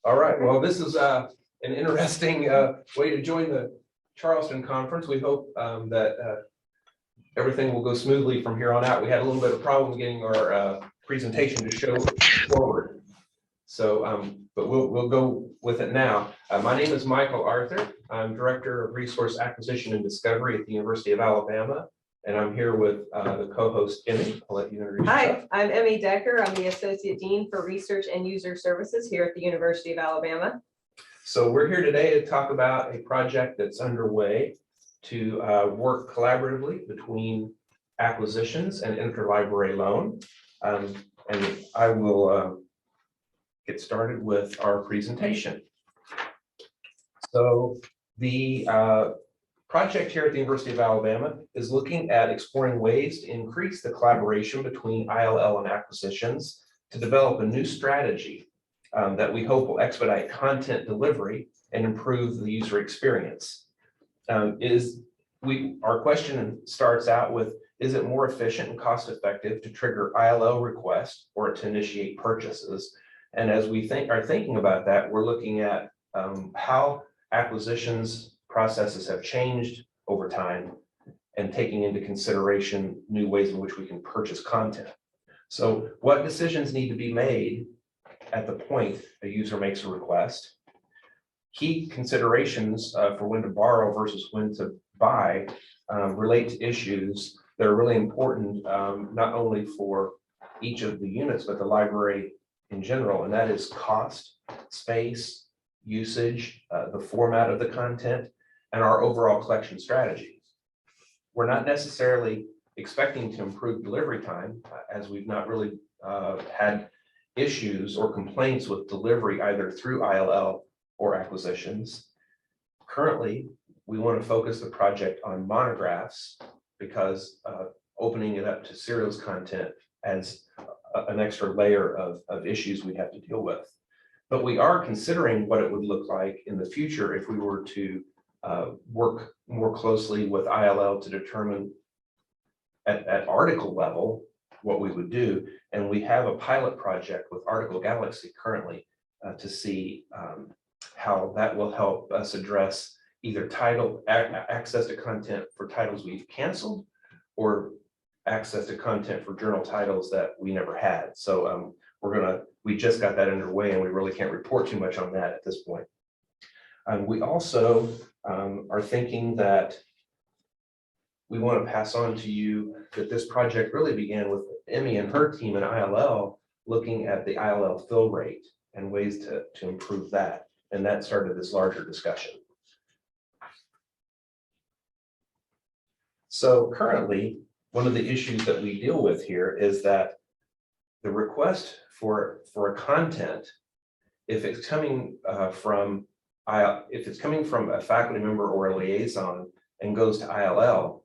All right, well, this is an interesting way to join the Charleston conference. We hope that everything will go smoothly from here on out. We had a little bit of problem getting our presentation to show forward. So, but we'll go with it now. My name is Michael Arthur. I'm Director of Resource Acquisition and Discovery at the University of Alabama. And I'm here with the co-host, Emmy. I'll let you introduce yourself. Hi, I'm Emmy Decker. I'm the Associate Dean for Research and User Services here at the University of Alabama. So we're here today to talk about a project that's underway to work collaboratively between acquisitions and interlibrary loan. And I will get started with our presentation. So the project here at the University of Alabama is looking at exploring ways to increase the collaboration between ILL and acquisitions to develop a new strategy that we hope will expedite content delivery and improve the user experience. Our question starts out with, is it more efficient and cost effective to trigger ILL requests or to initiate purchases? And as we are thinking about that, we're looking at how acquisitions processes have changed over time and taking into consideration new ways in which we can purchase content. So what decisions need to be made at the point a user makes a request? Key considerations for when to borrow versus when to buy relate to issues that are really important, not only for each of the units, but the library in general, and that is cost, space, usage, the format of the content, and our overall collection strategies. We're not necessarily expecting to improve delivery time, as we've not really had issues or complaints with delivery either through ILL or acquisitions. Currently, we want to focus the project on monographs because opening it up to serials content adds an extra layer of issues we have to deal with. But we are considering what it would look like in the future if we were to work more closely with ILL to determine at article level what we would do. And we have a pilot project with Article Galaxy currently to see how that will help us address either title access to content for titles we've canceled or access to content for journal titles that we never had. So we just got that underway and we really can't report too much on that at this point. We also are thinking that we want to pass on to you that this project really began with Emmy and her team in ILL looking at the ILL fill rate and ways to improve that. And that started this larger discussion. So currently, one of the issues that we deal with here is that the request for a content, if it's coming from a faculty member or a liaison and goes to ILL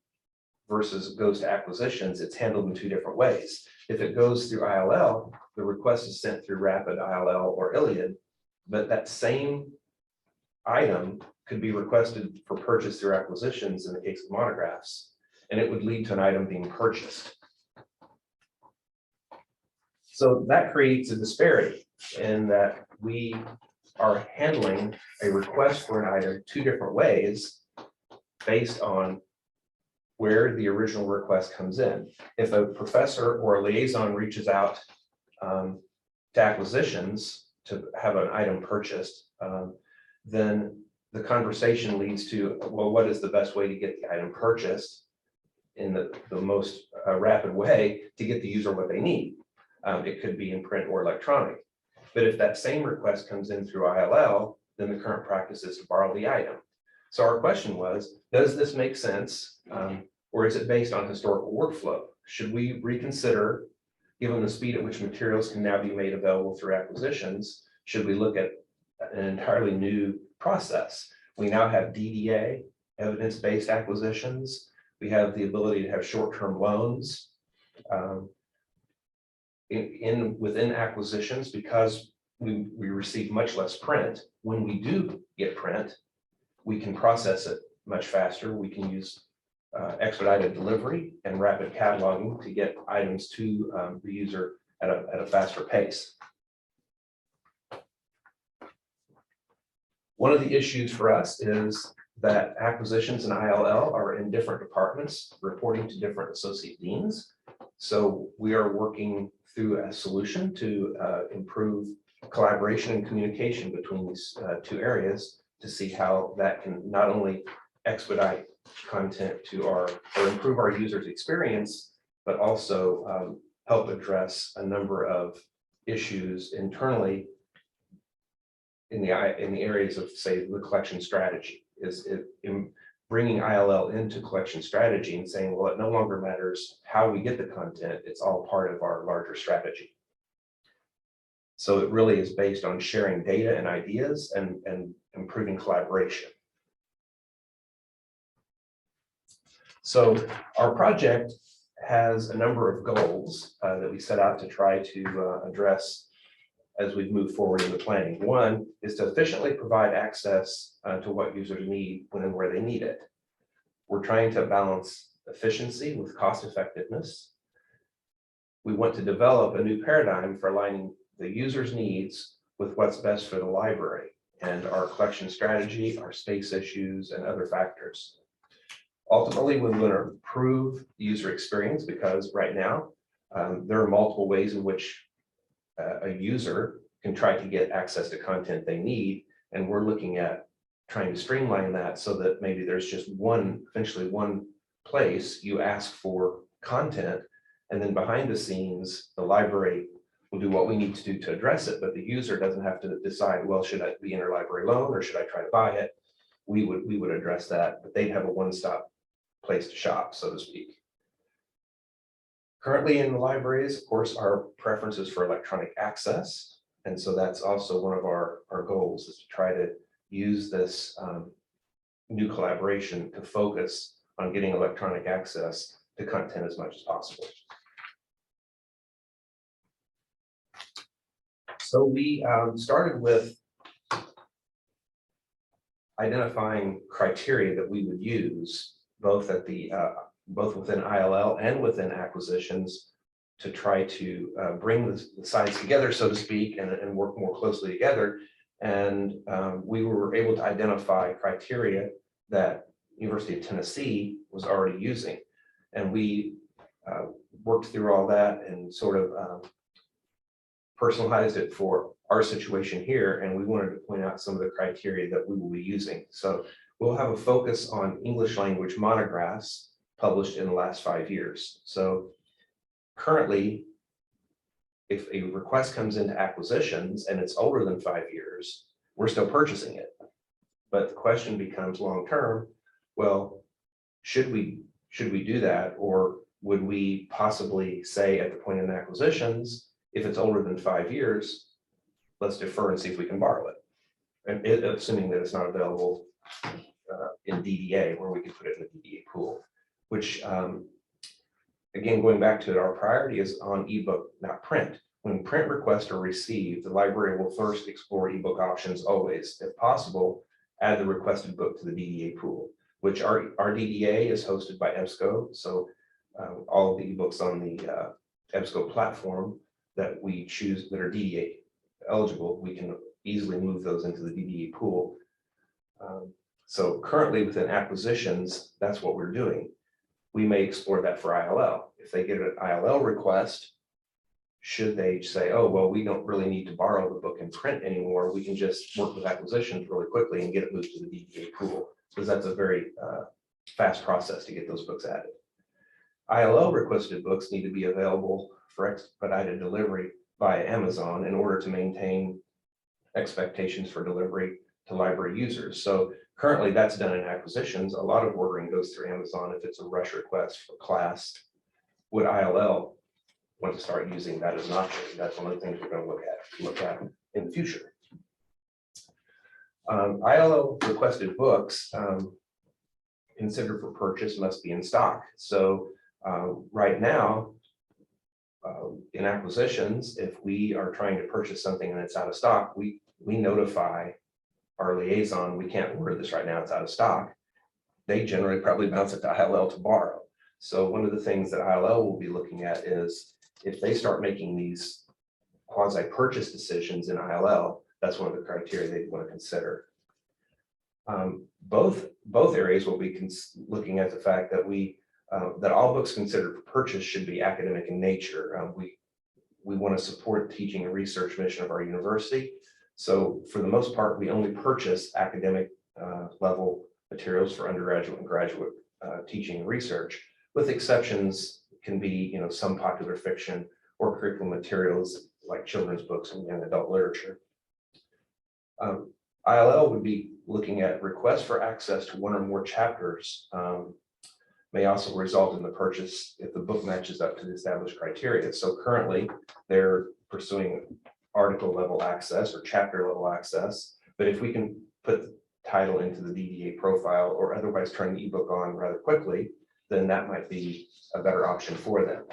versus goes to acquisitions, it's handled in two different ways. If it goes through ILL, the request is sent through Rapid ILL or Iliad, but that same item could be requested for purchase through acquisitions in the case of monographs, and it would lead to an item being purchased. So that creates a disparity in that we are handling a request for an item two different ways based on where the original request comes in. If a professor or a liaison reaches out to acquisitions to have an item purchased, then the conversation leads to, well, what is the best way to get the item purchased in the most rapid way to get the user what they need? It could be in print or electronic. But if that same request comes in through ILL, then the current practice is to borrow the item. So our question was, does this make sense? Or is it based on historical workflow? Should we reconsider, given the speed at which materials can now be made available through acquisitions, should we look at an entirely new process? We now have DDA, evidence-based acquisitions. We have the ability to have short-term loans. Within acquisitions, because we receive much less print, when we do get print, we can process it much faster. We can use expedited delivery and rapid cataloging to get items to the user at a faster pace. One of the issues for us is that acquisitions and ILL are in different departments, reporting to different associate deans. So we are working through a solution to improve collaboration and communication between these two areas to see how that can not only expedite content to or improve our users' experience, but also help address a number of issues internally in the areas of, say, the collection strategy. In bringing ILL into collection strategy and saying, well, it no longer matters how we get the content, it's all part of our larger strategy. So it really is based on sharing data and ideas and improving collaboration. So our project has a number of goals that we set out to try to address as we move forward in the planning. One is to efficiently provide access to what users need when and where they need it. We're trying to balance efficiency with cost effectiveness. We want to develop a new paradigm for aligning the user's needs with what's best for the library and our collection strategy, our space issues, and other factors. Ultimately, we want to improve the user experience because right now there are multiple ways in which a user can try to get access to content they need. And we're looking at trying to streamline that so that maybe there's just eventually one place you ask for content, and then behind the scenes, the library will do what we need to do to address it, but the user doesn't have to decide, well, should I be interlibrary loan or should I try to buy it? We would address that, but they'd have a one-stop place to shop, so to speak. Currently in the libraries, of course, our preference is for electronic access. And so that's also one of our goals, is to try to use this new collaboration to focus on getting electronic access to content as much as possible. So we started with identifying criteria that we would use both at the both within ILL and within acquisitions to try to bring the sides together, so to speak, and work more closely together. And we were able to identify criteria that University of Tennessee was already using. And we worked through all that and sort of personalized it for our situation here. And we wanted to point out some of the criteria that we will be using. So we'll have a focus on English language monographs published in the last 5 years. So currently, if a request comes into acquisitions and it's older than 5 years, we're still purchasing it. But the question becomes long-term, well, should we do that? Or would we possibly say at the point in acquisitions, if it's older than 5 years, let's defer and see if we can borrow it. And assuming that it's not available in DDA, where we can put it in the DDA pool, which again, going back to it, our priority is on ebook, not print. When print requests are received, the library will first explore ebook options always. If possible, add the requested book to the DDA pool, which our DDA is hosted by EBSCO. So all of the ebooks on the EBSCO platform that we choose that are DDA eligible, we can easily move those into the DDA pool. So currently within acquisitions, that's what we're doing. We may explore that for ILL. If they get an ILL request, should they say, oh, well, we don't really need to borrow the book in print anymore. We can just work with acquisitions really quickly and get it moved to the DDA pool, because that's a very fast process to get those books added. ILL requested books need to be available for expedited delivery via Amazon in order to maintain expectations for delivery to library users. So currently that's done in acquisitions. A lot of ordering goes through Amazon if it's a rush request for class. Would ILL want to start using that as an option? That's one of the things we're going to look at in the future. ILL requested books considered for purchase must be in stock. So right now, in acquisitions, if we are trying to purchase something and it's out of stock, we notify our liaison, we can't order this right now, it's out of stock. They generally probably bounce it to ILL to borrow. So one of the things that ILL will be looking at is if they start making these quasi-purchase decisions in ILL, that's one of the criteria they want to consider. Both areas will be looking at the fact that that all books considered for purchase should be academic in nature. We want to support the teaching and research mission of our university. So for the most part, we only purchase academic level materials for undergraduate and graduate teaching and research, with exceptions can be, some popular fiction or curriculum materials like children's books and young adult literature. ILL would be looking at requests for access to one or more chapters may also result in the purchase if the book matches up to the established criteria. So currently they're pursuing article level access or chapter level access, but if we can put the title into the DDA profile or otherwise turn the ebook on rather quickly, then that might be a better option for them.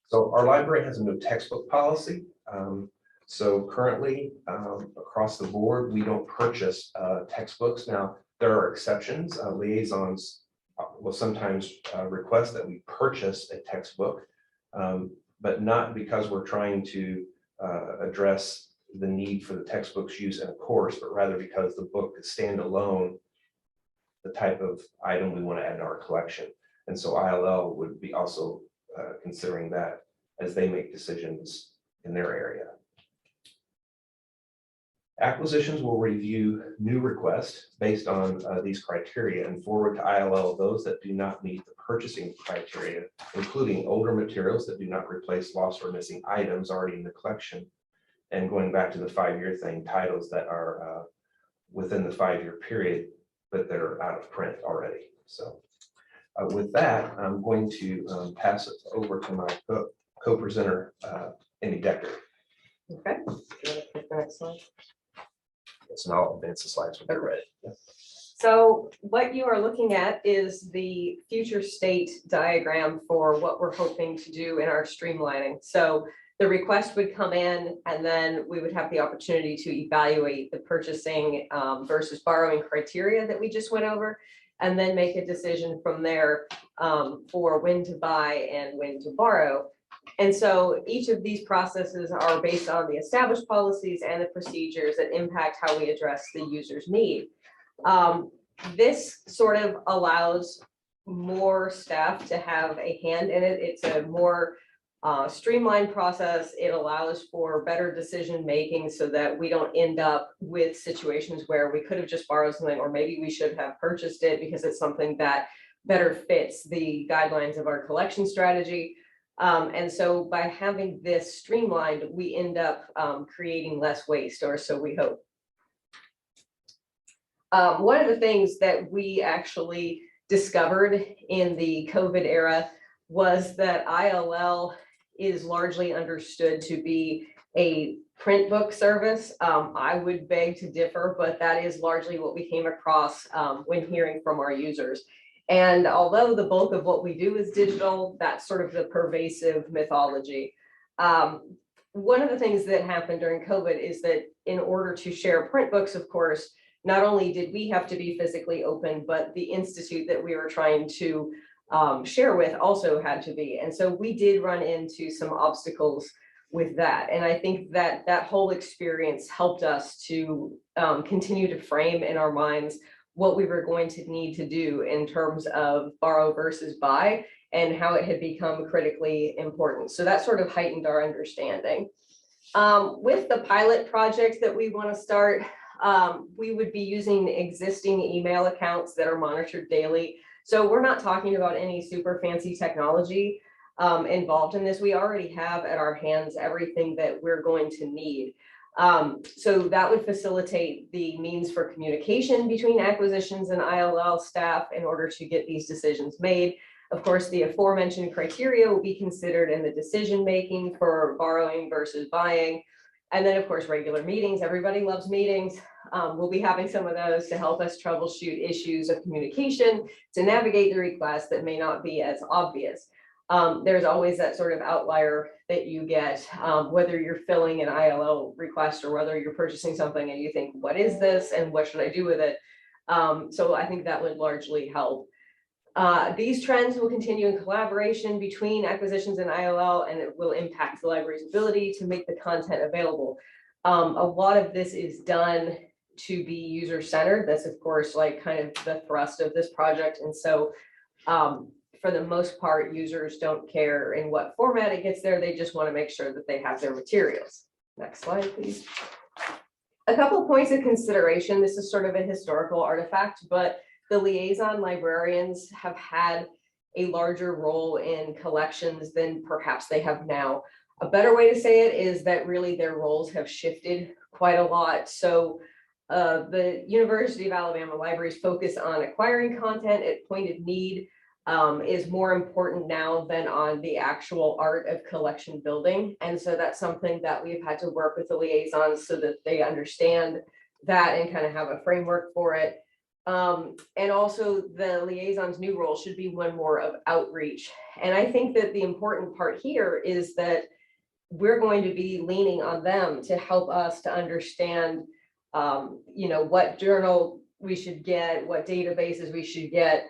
So our library has a no textbook policy. So currently across the board, we don't purchase textbooks. Now, there are exceptions. Liaisons will sometimes request that we purchase a textbook, but not because we're trying to address the need for the textbook's use in a course, but rather because the book is standalone, the type of item we want to add to our collection. And so ILL would be also considering that as they make decisions in their area. Acquisitions will review new requests based on these criteria and forward to ILL those that do not meet the purchasing criteria, including older materials that do not replace lost or missing items already in the collection. And going back to the 5-year thing, titles that are within the 5-year period, but that are out of print already. So with that, I'm going to pass it over to my co-presenter, Amy Decker. Okay. Do you want to click the next slide? Yes, and I'll advance the slides when they're ready. Yeah. So what you are looking at is the future state diagram for what we're hoping to do in our streamlining. So the request would come in and then we would have the opportunity to evaluate the purchasing versus borrowing criteria that we just went over, and then make a decision from there for when to buy and when to borrow. And so each of these processes are based on the established policies and the procedures that impact how we address the user's need. This sort of allows more staff to have a hand in it. It's a more streamlined process. It allows for better decision making so that we don't end up with situations where we could have just borrowed something, or maybe we should have purchased it because it's something that better fits the guidelines of our collection strategy. And so by having this streamlined, we end up creating less waste, or so we hope. One of the things that we actually discovered in the COVID era was that ILL is largely understood to be a print book service. I would beg to differ, but that is largely what we came across when hearing from our users. And although the bulk of what we do is digital, that's sort of the pervasive mythology. One of the things that happened during COVID is that in order to share print books, of course, not only did we have to be physically open, but the institute that we were trying to share with also had to be. And so we did run into some obstacles with that. And I think that that whole experience helped us to continue to frame in our minds what we were going to need to do in terms of borrow versus buy and how it had become critically important. So that sort of heightened our understanding. With the pilot project that we want to start, we would be using existing email accounts that are monitored daily. So we're not talking about any super fancy technology involved in this. We already have at our hands everything that we're going to need. So that would facilitate the means for communication between acquisitions and ILL staff in order to get these decisions made. Of course, the aforementioned criteria will be considered in the decision making for borrowing versus buying. And then, of course, regular meetings. Everybody loves meetings. We'll be having some of those to help us troubleshoot issues of communication, to navigate the requests that may not be as obvious. There's always that sort of outlier that you get, whether you're filling an ILL request or whether you're purchasing something and you think, what is this and what should I do with it? So I think that would largely help. These trends will continue in collaboration between acquisitions and ILL, and it will impact the library's ability to make the content available. A lot of this is done to be user-centered. That's of course like kind of the thrust of this project. And so for the most part, users don't care in what format it gets there. They just want to make sure that they have their materials. Next slide, please. A couple of points of consideration. This is sort of a historical artifact, but the liaison librarians have had a larger role in collections than perhaps they have now. A better way to say it is that really their roles have shifted quite a lot. So the University of Alabama Library's focus on acquiring content at point of need is more important now than on the actual art of collection building. And so that's something that we've had to work with the liaisons so that they understand that and kind of have a framework for it. And also the liaison's new role should be one more of outreach. And I think that the important part here is that we're going to be leaning on them to help us to understand, what journal we should get, what databases we should get.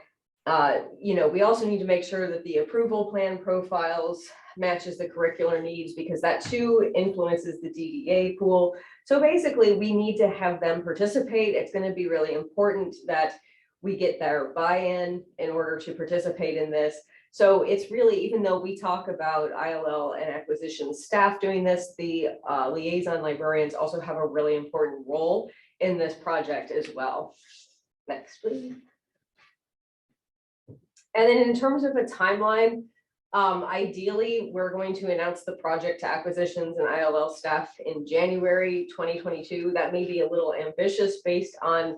We also need to make sure that the approval plan profiles matches the curricular needs, because that too influences the DDA pool. So basically we need to have them participate. It's going to be really important that we get their buy-in in order to participate in this. So it's really, even though we talk about ILL and acquisition staff doing this, the liaison librarians also have a really important role in this project as well. Next, please. And then in terms of a timeline, ideally, we're going to announce the project to acquisitions and ILL staff in January 2022. That may be a little ambitious based on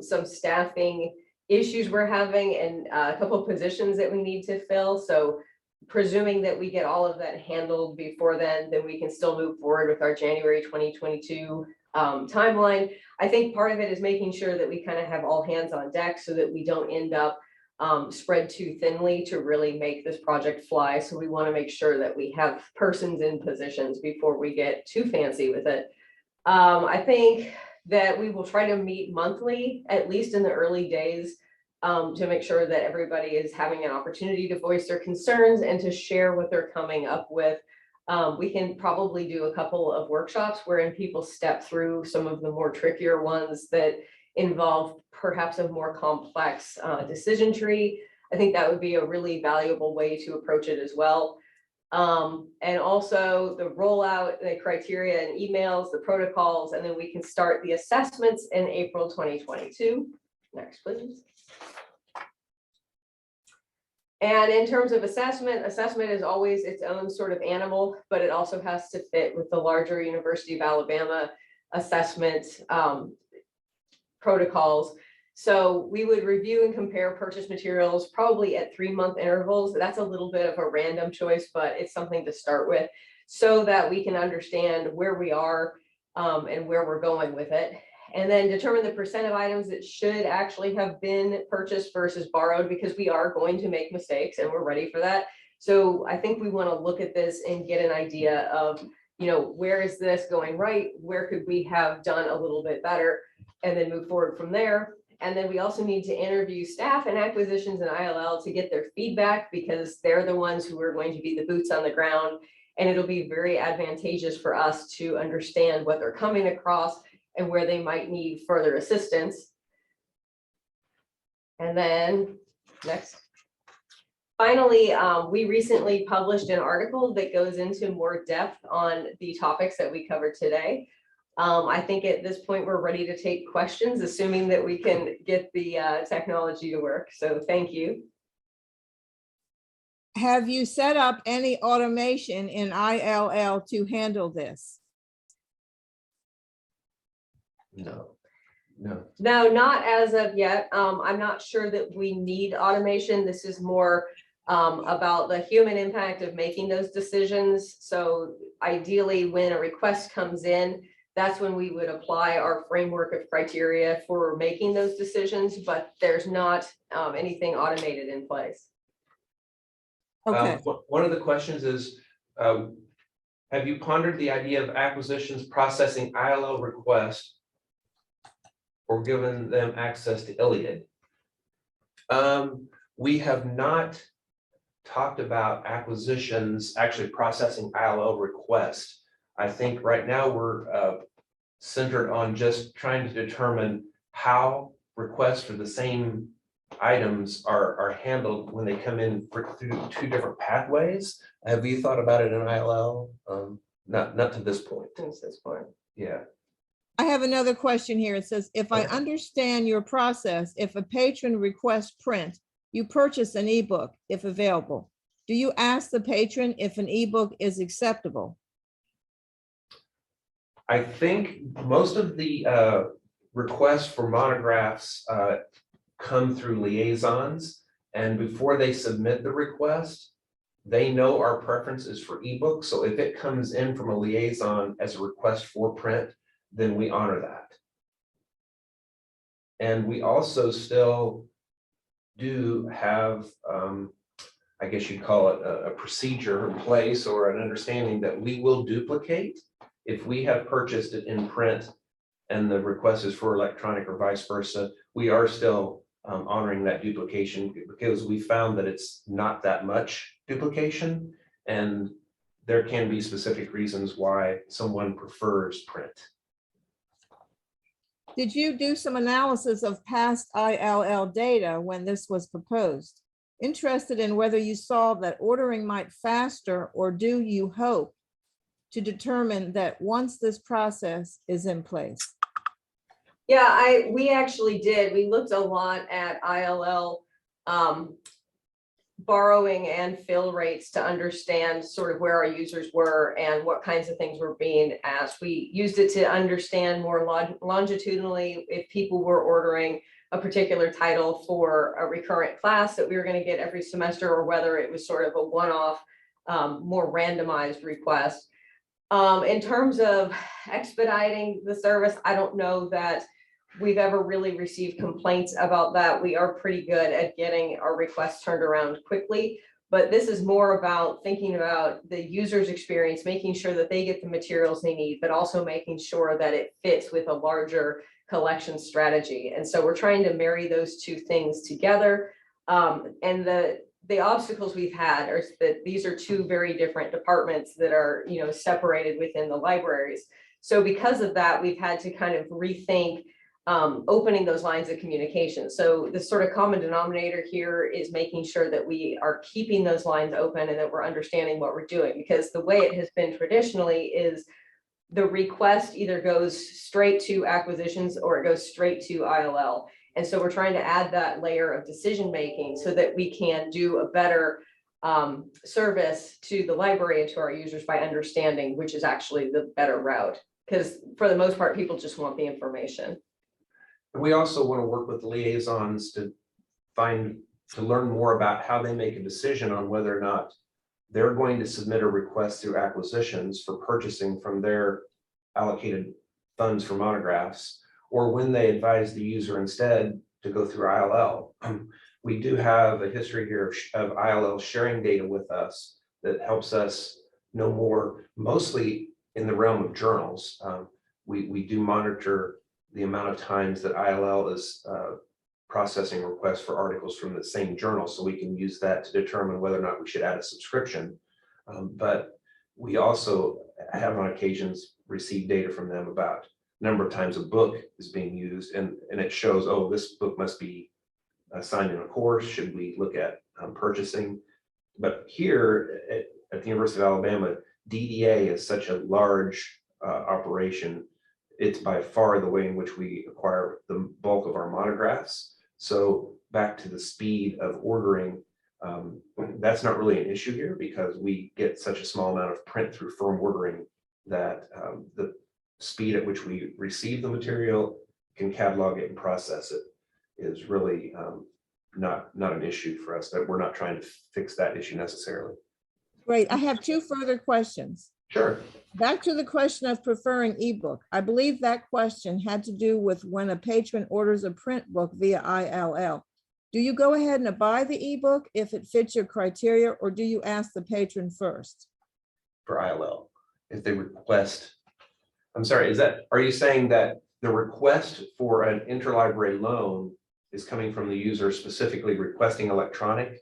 some staffing issues we're having and a couple of positions that we need to fill. So presuming that we get all of that handled before then we can still move forward with our January 2022 timeline. I think part of it is making sure that we kind of have all hands on deck so that we don't end up spread too thinly to really make this project fly. So we want to make sure that we have persons in positions before we get too fancy with it. I think that we will try to meet monthly, at least in the early days, to make sure that everybody is having an opportunity to voice their concerns and to share what they're coming up with. We can probably do a couple of workshops wherein people step through some of the more trickier ones that involve perhaps a more complex decision tree. I think that would be a really valuable way to approach it as well. And also the rollout, the criteria and emails, the protocols, and then we can start the assessments in April 2022. Next, please. And in terms of assessment is always its own sort of animal, but it also has to fit with the larger University of Alabama assessment protocols. So we would review and compare purchase materials probably at 3-month intervals. That's a little bit of a random choice, but it's something to start with so that we can understand where we are and where we're going with it. And then determine the percent of items that should actually have been purchased versus borrowed, because we are going to make mistakes and we're ready for that. So I think we want to look at this and get an idea of, where is this going right? Where could we have done a little bit better? And then move forward from there. And then we also need to interview staff and acquisitions and ILL to get their feedback, because they're the ones who are going to be the boots on the ground. And it'll be very advantageous for us to understand what they're coming across and where they might need further assistance. And then next. Finally, we recently published an article that goes into more depth on the topics that we covered today. I think at this point, we're ready to take questions, assuming that we can get the technology to work. So thank you. Have you set up any automation in ILL to handle this? No. No, not as of yet. I'm not sure that we need automation. This is more about the human impact of making those decisions. So ideally, when a request comes in, that's when we would apply our framework of criteria for making those decisions, but there's not anything automated in place. Okay. One of the questions is, have you pondered the idea of acquisitions processing ILO requests or given them access to Iliad? We have not talked about acquisitions actually processing ILO requests. I think right now we're centered on just trying to determine how requests for the same items are handled when they come in through two different pathways. Have you thought about it in ILL? Not to this point. Since this point. Yeah. I have another question here. It says, if I Okay. understand your process, if a patron requests print, you purchase an ebook if available. Do you ask the patron if an ebook is acceptable? I think most of the requests for monographs come through liaisons, and before they submit the request, they know our preference is for ebook. So if it comes in from a liaison as a request for print, then we honor that. And we also still do have, I guess you'd call it a procedure in place or an understanding that we will duplicate. If we have purchased it in print and the request is for electronic or vice versa, we are still honoring that duplication because we found that it's not that much duplication, and there can be specific reasons why someone prefers print. Did you do some analysis of past ILL data when this was proposed? Interested in whether you saw that ordering might faster, or do you hope to determine that once this process is in place? Yeah, we actually did. We looked a lot at ILL borrowing and fill rates to understand sort of where our users were and what kinds of things were being asked. We used it to understand more longitudinally if people were ordering a particular title for a recurrent class that we were going to get every semester, or whether it was sort of a one-off, more randomized request. In terms of expediting the service, I don't know that we've ever really received complaints about that. We are pretty good at getting our requests turned around quickly, but this is more about thinking about the user's experience, making sure that they get the materials they need, but also making sure that it fits with a larger collection strategy. And so we're trying to marry those two things together. And the obstacles we've had are that these are two very different departments that are, separated within the libraries. So because of that, we've had to kind of rethink opening those lines of communication. So the sort of common denominator here is making sure that we are keeping those lines open and that we're understanding what we're doing, because the way it has been traditionally is the request either goes straight to acquisitions or it goes straight to ILL. And so we're trying to add that layer of decision making so that we can do a better service to the library and to our users by understanding which is actually the better route, because for the most part, people just want the information. We also want to work with liaisons to learn more about how they make a decision on whether or not they're going to submit a request through acquisitions for purchasing from their allocated funds for monographs, or when they advise the user instead to go through ILL. We do have a history here of ILL sharing data with us that helps us know more, mostly in the realm of journals. We do monitor the amount of times that ILL is processing requests for articles from the same journal, so we can use that to determine whether or not we should add a subscription. But we also have on occasions received data from them about number of times a book is being used, and it shows, oh, this book must be assigned in a course. Should we look at purchasing? But here at the University of Alabama, DDA is such a large operation. It's by far the way in which we acquire the bulk of our monographs. So back to the speed of ordering, that's not really an issue here because we get such a small amount of print through firm ordering that the speed at which we receive the material, can catalog it and process it is really not an issue for us. That we're not trying to fix that issue necessarily. Great. I have two further questions. Sure. Back to the question of preferring ebook. I believe that question had to do with when a patron orders a print book via ILL. Do you go ahead and buy the ebook if it fits your criteria, or do you ask the patron first? For ILL, if they request, I'm sorry, are you saying that the request for an interlibrary loan is coming from the user specifically requesting electronic?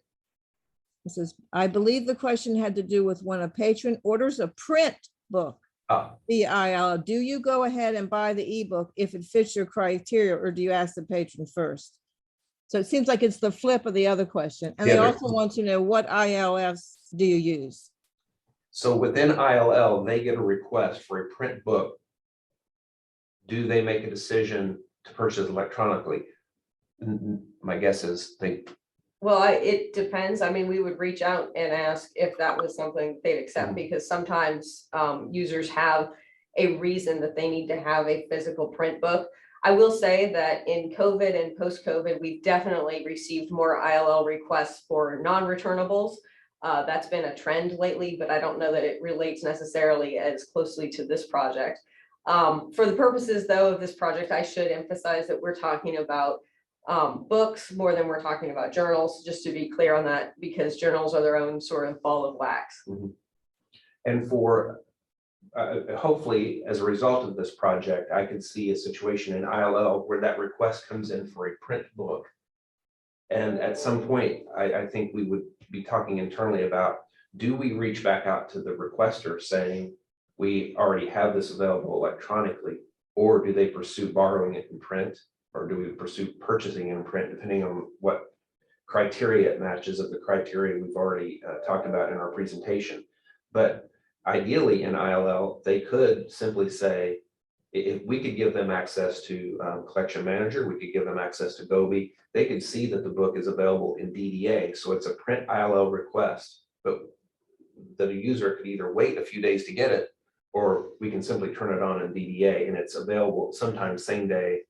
This is, I believe the question had to do with when a patron orders a print book BIL, do you go ahead and buy the ebook if it fits your criteria, or do you ask the patron first? So it seems like it's the flip of the other question. And Yeah, they they're- also want to know, what ILFs do you use? So within ILL, they get a request for a print book. Do they make a decision to purchase electronically? My guess is they, Well, it depends. I mean, we would reach out and ask if that was something they'd accept, because sometimes users have a reason that they need to have a physical print book. I will say that in COVID and post-COVID, we've definitely received more ILL requests for non-returnables. That's been a trend lately, but I don't know that it relates necessarily as closely to this project. For the purposes, though, of this project, I should emphasize that we're talking about books more than we're talking about journals, just to be clear on that, because journals are their own sort of ball of wax. and for hopefully, as a result of this project, I could see a situation in ILL where that request comes in for a print book. And at some point, I think we would be talking internally about, do we reach back out to the requester saying, we already have this available electronically, or do they pursue borrowing it in print? Or do we pursue purchasing in print, depending on what criteria it matches of the criteria we've already talked about in our presentation. But ideally in ILL, they could simply say, if we could give them access to Collection Manager, we could give them access to Gobi, they could see that the book is available in DDA. So it's a print ILL request, but that a user could either wait a few days to get it, or we can simply turn it on in DDA, and it's available sometimes same day,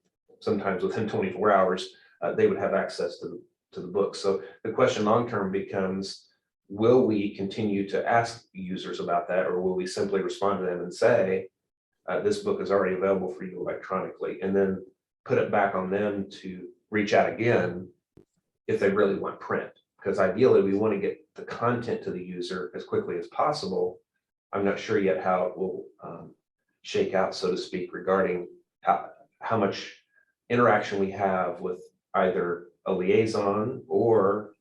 sometimes within 24 hours, they would have access to the book. So the question long-term becomes, will we continue to ask users about that, or will we simply respond to them and say, this book is already available for you electronically, and then put it back on them to reach out again if they really want print? Because ideally we want to get the content to the user as quickly as possible. I'm not sure yet how it will shake out, so to speak, regarding how much interaction we have with either a liaison or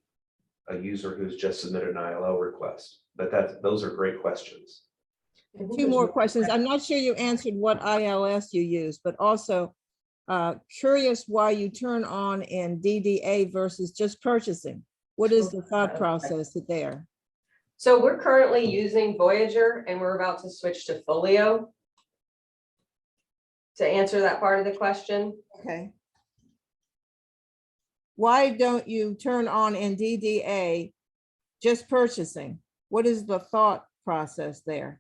a user who's just submitted an ILL request. But those are great questions. Two more questions. I'm not sure you answered what ILS you use, but also curious why you turn on in DDA versus just purchasing. What is the thought process there? So we're currently using Voyager, and we're about to switch to Folio. To answer that part of the question. Okay. Why don't you turn on in DDA just purchasing? What is the thought process there?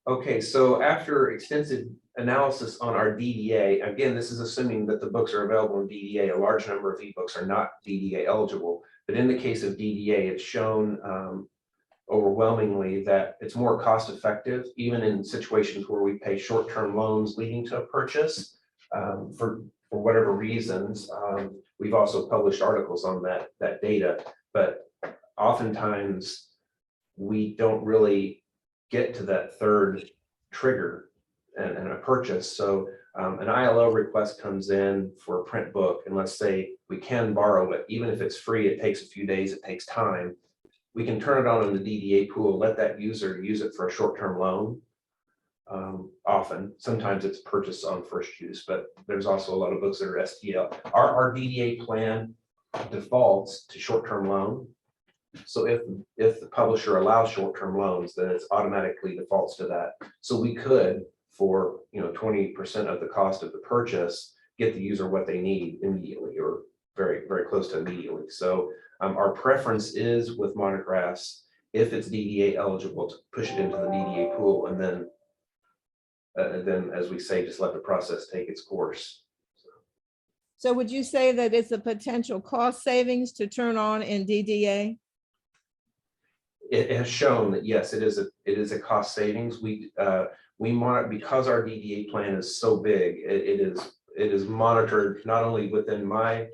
Okay, so after extensive analysis on our DDA, again, this is assuming that the books are available in DDA. A large number of ebooks are not DDA eligible, but in the case of DDA, it's shown overwhelmingly that it's more cost effective, even in situations where we pay short-term loans leading to a purchase for whatever reasons. We've also published articles on that data, but oftentimes we don't really get to that third trigger and a purchase. So an ILO request comes in for a print book, and let's say we can borrow it, even if it's free, it takes a few days, it takes time. We can turn it on in the DDA pool, let that user use it for a short-term loan. Often, sometimes it's purchased on first use, but there's also a lot of books that are STL. Our DDA plan defaults to short-term loan. So if the publisher allows short-term loans, then it's automatically defaults to that. So we could, for 20% of the cost of the purchase, get the user what they need immediately, or very, very close to immediately. So our preference is with monographs, if it's DDA eligible, to push it into the DDA pool, and then as we say, just let the process take its course. So would you say that it's a potential cost savings to turn on in DDA? It has shown that yes, it is a cost savings. We monitor, because our DDA plan is so big. It is monitored not only within my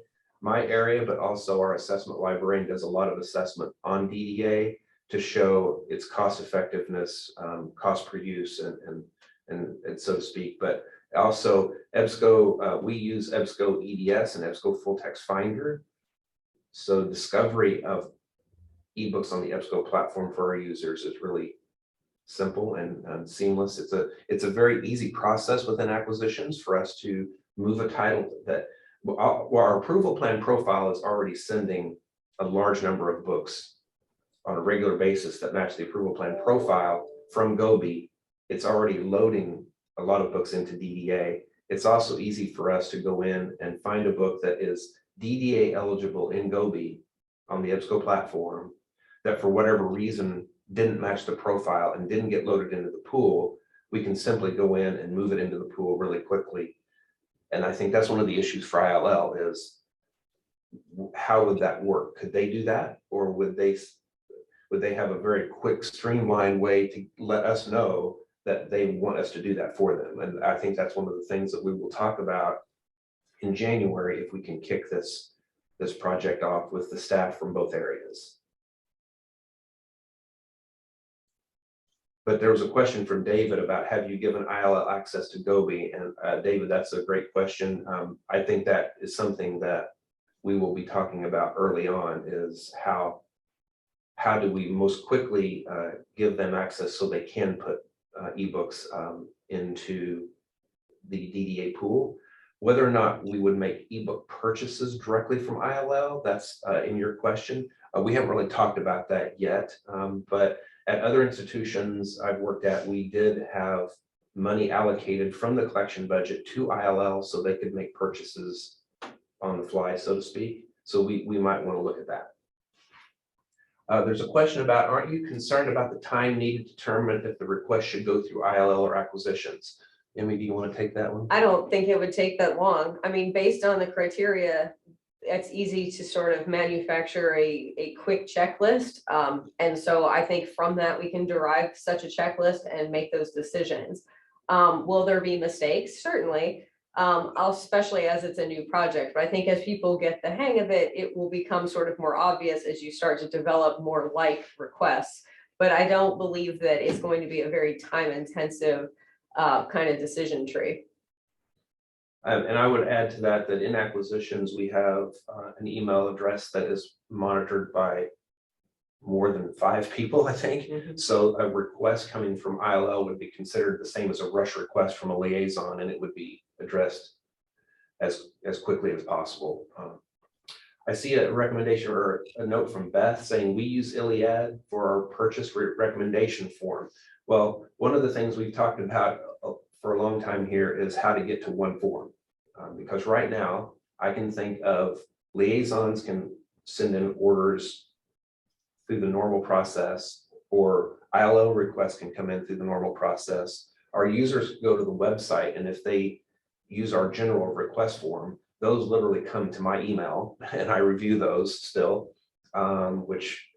area, but also our assessment librarian does a lot of assessment on DDA to show its cost effectiveness, cost per use, and so to speak. But also EBSCO, we use EBSCO EDS and EBSCO Full Text Finder. So discovery of ebooks on the EBSCO platform for our users is really simple and seamless. It's a very easy process within acquisitions for us to move a title that, well, our approval plan profile is already sending a large number of books on a regular basis that match the approval plan profile from Gobi. It's already loading a lot of books into DDA. It's also easy for us to go in and find a book that is DDA eligible in Gobi on the EBSCO platform that for whatever reason didn't match the profile and didn't get loaded into the pool. We can simply go in and move it into the pool really quickly. And I think that's one of the issues for ILL is how would that work? Could they do that? Or would they have a very quick streamlined way to let us know that they want us to do that for them? And I think that's one of the things that we will talk about in January if we can kick this project off with the staff from both areas. But there was a question from David about, have you given ILL access to Gobi? And David, that's a great question. I think that is something that we will be talking about early on, is how do we most quickly give them access so they can put ebooks into the DDA pool. Whether or not we would make ebook purchases directly from ILL, that's in your question. We haven't really talked about that yet, but at other institutions I've worked at, we did have money allocated from the collection budget to ILL so they could make purchases on the fly, so to speak. So we might want to look at that. There's a question about, aren't you concerned about the time needed to determine if the request should go through ILL or acquisitions? Emmy, do you want to take that one? I don't think it would take that long. I mean, based on the criteria, it's easy to sort of manufacture a quick checklist. And so I think from that, we can derive such a checklist and make those decisions. Will there be mistakes? Certainly, especially as it's a new project. But I think as people get the hang of it, it will become sort of more obvious as you start to develop more like requests. But I don't believe that it's going to be a very time-intensive kind of decision tree. And I would add to that in acquisitions, we have an email address that is monitored by more than 5 people, I think. Mm-hmm. So a request coming from ILL would be considered the same as a rush request from a liaison, and it would be addressed as quickly as possible. I see a recommendation or a note from Beth saying we use Iliad for our purchase recommendation form. Well, one of the things we've talked about for a long time here is how to get to one form. Because right now I can think of liaisons can send in orders through the normal process, or ILO requests can come in through the normal process. Our users go to the website, and if they use our general request form, those literally come to my email and I review those still, which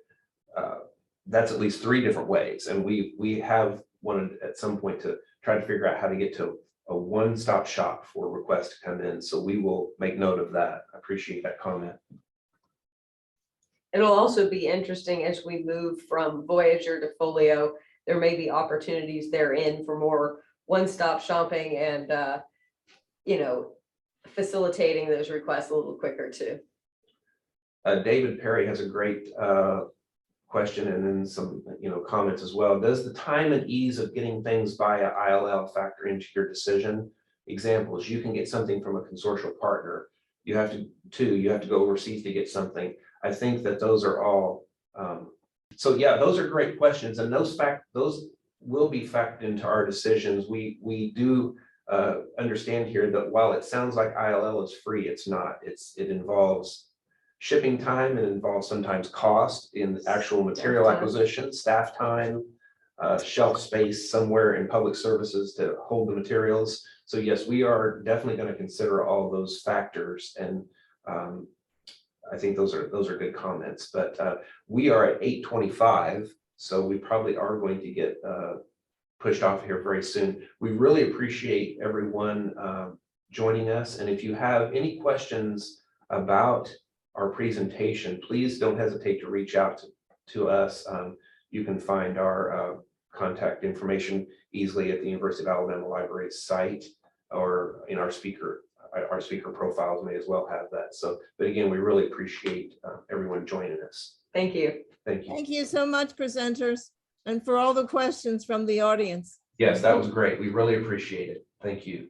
that's at least 3 different ways. And we have wanted at some point to try to figure out how to get to a one-stop shop for requests to come in. So we will make note of that. I appreciate that comment. It'll also be interesting as we move from Voyager to Folio. There may be opportunities therein for more one-stop shopping and, facilitating those requests a little quicker too. David Perry has a great question and then some comments as well. Does the time and ease of getting things via ILL factor into your decision? Examples, you can get something from a consortial partner. You have to go overseas to get something. I think that those are all so yeah, those are great questions, and those will be factored into our decisions. We do understand here that while it sounds like ILL is free, it's not. It involves shipping time, it involves sometimes cost in actual material acquisition, staff time, shelf space somewhere in public services to hold the materials. So yes, we are definitely going to consider all those factors, and I think those are good comments. But we are at 8:25, so we probably are going to get pushed off here very soon. We really appreciate everyone joining us, and if you have any questions about our presentation, please don't hesitate to reach out to us. You can find our contact information easily at the University of Alabama Library's site, or in our speaker profiles may as well have that. So, but again, we really appreciate everyone joining us. Thank you. Thank you. Thank you so much, presenters. and for all the questions from the audience. Yes, that was great. We really appreciate it. Thank you.